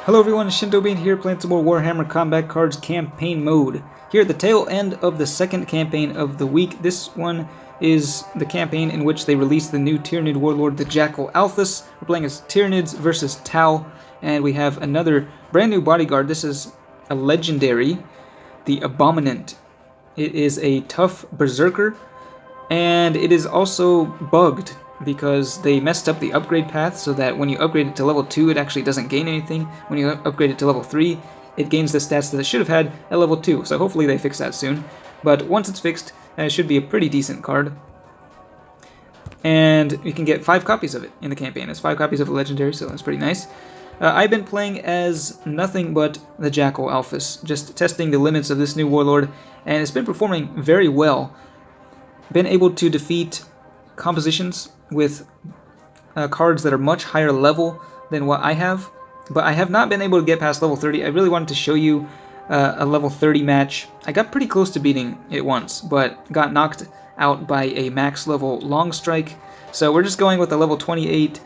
Hello everyone, Shinto Bean here, playing some more Warhammer Combat Cards Campaign Mode. Here at the tail end of the second campaign of the week. This one is the campaign in which they released the new Tyranid Warlord, the Jackal Alphas. We're playing as Tyranids versus Tau, and we have another brand new bodyguard. This is a legendary, the Abominant. It is a tough berserker, and it is also bugged because they messed up the upgrade path so that when you upgrade it to level 2, it actually doesn't gain anything. When you upgrade it to level 3, it gains the stats that it should have had at level 2. So hopefully they fix that soon. But once it's fixed, it should be a pretty decent card. And you can get 5 copies of it in the campaign. It's 5 copies of a legendary, so that's pretty nice. I've been playing as nothing but the Jackal Alphas, just testing the limits of this new warlord, and it's been performing very well. Been able to defeat compositions with cards that are much higher level than what I have, but I have not been able to get past level 30. I really wanted to show you a level 30 match. I got pretty close to beating it once, but got knocked out by a max level long strike. So we're just going with the level 28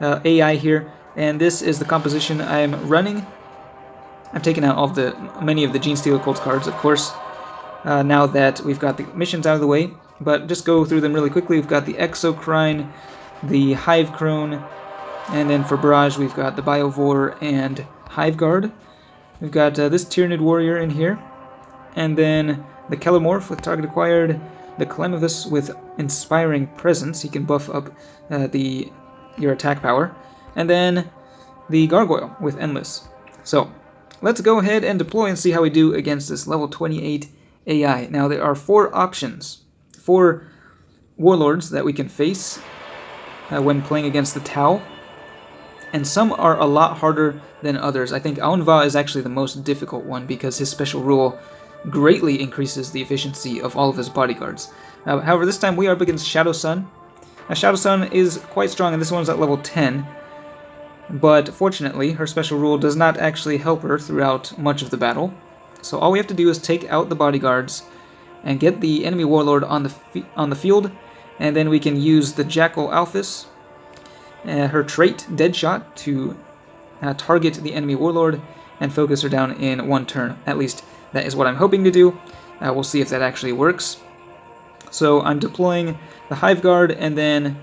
AI here, and this is the composition I'm running. I've taken out many of the Genestealer Cults cards, of course, now that we've got the missions out of the way. But just go through them really quickly. We've got the Exocrine, the Hive Crone, and then for Barrage we've got the Biovore and Hive Guard. We've got this Tyranid Warrior in here, and then the Kelomorph with target acquired, the Calamivus with Inspiring Presence. He can buff up your attack power, and then the Gargoyle with Endless. So let's go ahead and deploy and see how we do against this level 28 AI. Now there are 4 options. 4 warlords that we can face when playing against the Tau, and some are a lot harder than others. I think Aunva is actually the most difficult one because his special rule greatly increases the efficiency of all of his bodyguards. However, this time we are up against Shadow Sun. Now, Shadow Sun is quite strong, and this one's at level 10, but fortunately her special rule does not actually help her throughout much of the battle. So all we have to do is take out the bodyguards and get the enemy warlord on the field, and then we can use the Jackal Alphas, her trait Deadshot, to target the enemy warlord and focus her down in one turn. At least that is what I'm hoping to do. We'll see if that actually works. So I'm deploying the Hive Guard and then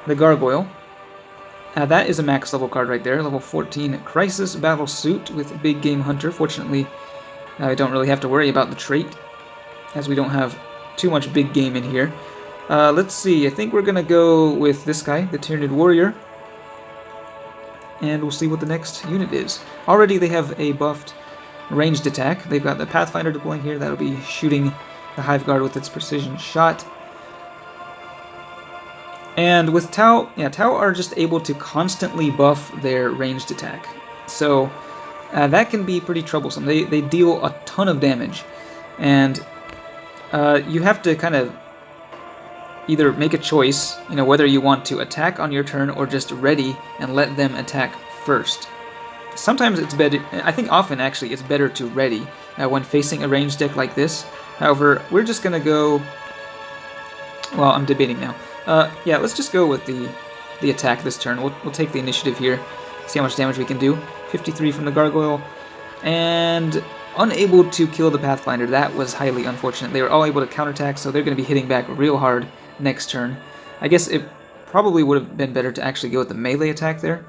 the Gargoyle. That is a max level card right there, level 14 Crisis Battle Suit with Big Game Hunter. Fortunately, I don't really have to worry about the trait, as we don't have too much big game in here. Let's see, I think we're going to go with this guy, the Tyranid Warrior, and we'll see what the next unit is. Already they have a buffed ranged attack. They've got the Pathfinder deploying here. That'll be shooting the Hive Guard with its precision shot. And with Tau, Tau are just able to constantly buff their ranged attack. So that can be pretty troublesome. They deal a ton of damage, and you have to kind of either make a choice, whether you want to attack on your turn or just ready and let them attack first. Sometimes it's better, I think often actually, it's better to ready when facing a ranged deck like this. However, we're just going to go, well, I'm debating now. Yeah, let's just go with the attack this turn. We'll take the initiative here, see how much damage we can do. 53 from the Gargoyle, and unable to kill the Pathfinder. That was highly unfortunate. They were all able to counterattack, so they're going to be hitting back real hard next turn. I guess it probably would have been better to actually go with the melee attack there.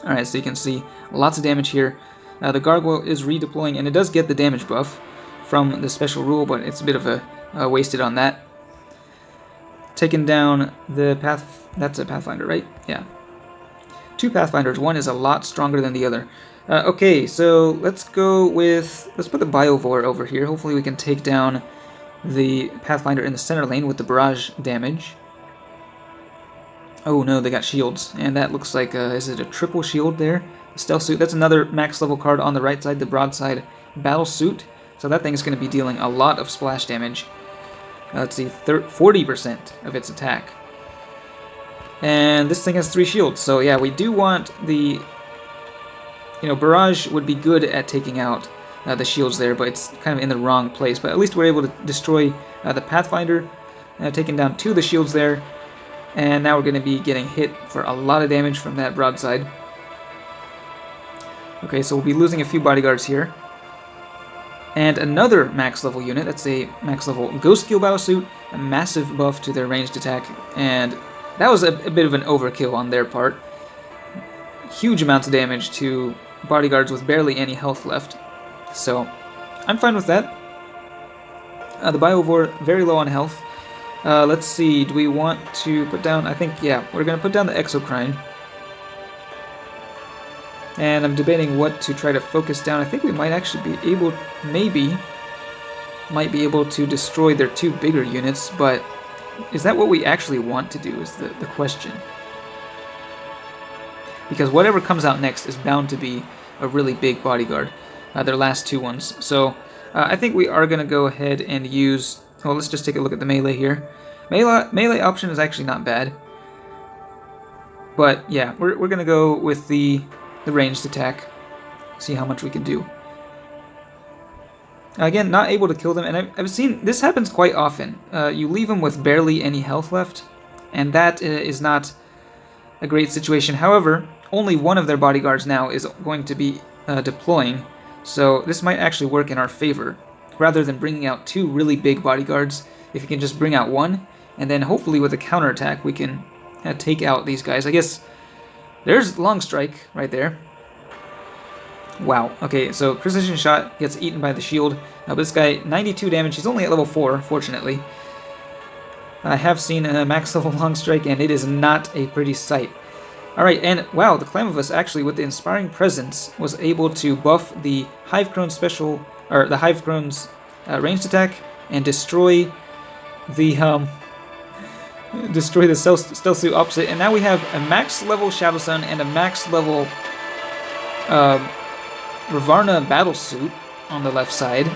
Alright, so you can see lots of damage here. The Gargoyle is redeploying, and it does get the damage buff from the special rule, but it's a bit of a wasted on that. Taking down the that's a Pathfinder, right? Yeah. 2 Pathfinders. One is a lot stronger than the other. Okay, so let's put the Biovore over here. Hopefully we can take down the Pathfinder in the center lane with the barrage damage. Oh no, they got shields, and that looks like, is it a triple shield there? Stealth Suit, that's another max level card on the right side, the Broadside Battle Suit. So that thing is going to be dealing a lot of splash damage. Let's see, 40% of its attack. And this thing has 3 shields, so yeah, we do want the... Barrage would be good at taking out the shields there, but it's kind of in the wrong place. But at least we're able to destroy the Pathfinder, taking down 2 of the shields there, and now we're going to be getting hit for a lot of damage from that broadside. Okay, so we'll be losing a few bodyguards here. And another max level unit, that's a max level Ghost Skill Battlesuit, a massive buff to their ranged attack, and that was a bit of an overkill on their part. Huge amounts of damage to bodyguards with barely any health left. So, I'm fine with that. The Biovore, very low on health. Let's see, do we want to put down, I think, yeah, we're going to put down the Exocrine. And I'm debating what to try to focus down. I think we might actually be able, might be able to destroy their two bigger units, but is that what we actually want to do is the question. Because whatever comes out next is bound to be a really big bodyguard, their last two ones. So I think we are going to go ahead and use, well, let's just take a look at the melee here. Melee option is actually not bad. But yeah, we're going to go with the ranged attack, see how much we can do. Again, not able to kill them, and I've seen this happens quite often. You leave them with barely any health left, and that is not a great situation. However, only one of their bodyguards now is going to be deploying, so this might actually work in our favor. Rather than bringing out two really big bodyguards, if you can just bring out one, and then hopefully with a counterattack we can take out these guys. I guess there's Long Strike right there. Wow. Okay, so Precision Shot gets eaten by the shield. But this guy, 92 damage. He's only at level 4, fortunately. I have seen a max level Long Strike, and it is not a pretty sight. Alright, and wow, the Clamavus actually, with the Inspiring Presence, was able to buff the Hive Crone special, or the Hive Crone's ranged attack, and destroy the stealth suit opposite, and now we have a max level Shadow Sun and a max level Ravarna battle suit on the left side.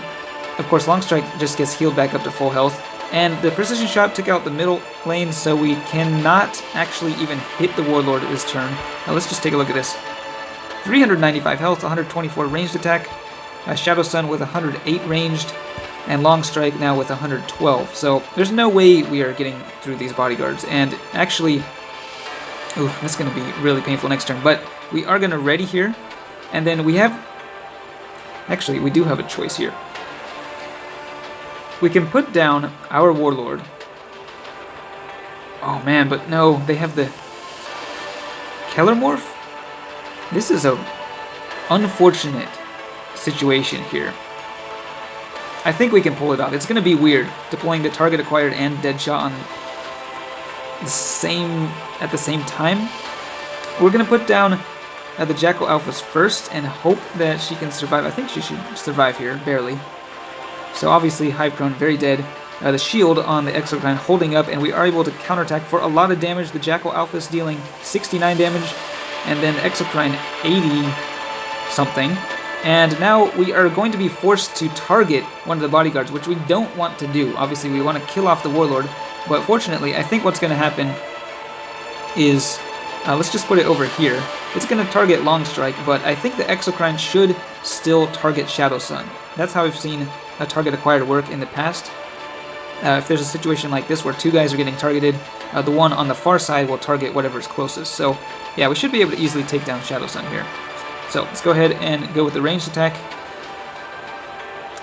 Of course, Long Strike just gets healed back up to full health, and the Precision Shot took out the middle lane, so we cannot actually even hit the Warlord this turn. Now let's just take a look at this. 395 health, 124 ranged attack, Shadow Sun with 108 ranged, and Long Strike now with 112. So there's no way we are getting through these bodyguards. And actually, ooh, that's going to be really painful next turn. But we are going to ready here, and then we have, actually, we do have a choice here. We can put down our Warlord. Oh man, but no, they have the Kellermorph? This is a unfortunate situation here. I think we can pull it off. It's going to be weird deploying the target acquired and Deadshot on at the same time. We're going to put down the Jackal Alphas first and hope that she can survive. I think she should survive here, barely. So obviously Hive Crone very dead. The shield on the Exocrine holding up, and we are able to counterattack for a lot of damage. The Jackal Alphas dealing 69 damage, and then Exocrine 80 something. And now we are going to be forced to target one of the bodyguards, which we don't want to do. Obviously, we want to kill off the Warlord, but fortunately, I think what's going to happen is, let's just put it over here. It's going to target Long Strike, but I think the Exocrine should still target Shadow Sun. That's how I've seen a target acquired work in the past. If there's a situation like this where two guys are getting targeted, the one on the far side will target whatever's closest. So, yeah, we should be able to easily take down Shadow Sun here. So let's go ahead and go with the ranged attack.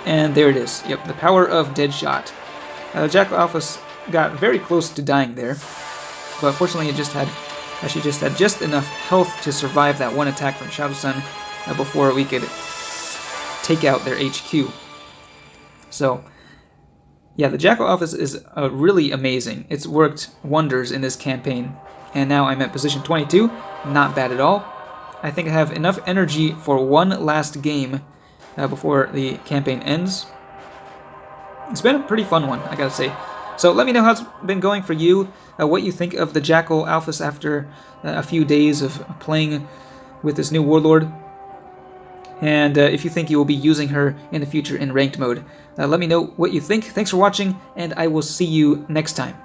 And there it is. Yep, the power of Deadshot. Jackal Alphas got very close to dying there, but fortunately she just had just enough health to survive that one attack from Shadow Sun before we could take out their HQ. So, yeah, the Jackal Alphas is really amazing. It's worked wonders in this campaign. And now I'm at position 22. Not bad at all. I think I have enough energy for one last game before the campaign ends. It's been a pretty fun one, I gotta say. So let me know how it's been going for you, what you think of the Jackal Alphas after a few days of playing with this new Warlord, and if you think you will be using her in the future in ranked mode. Let me know what you think. Thanks for watching, and I will see you next time.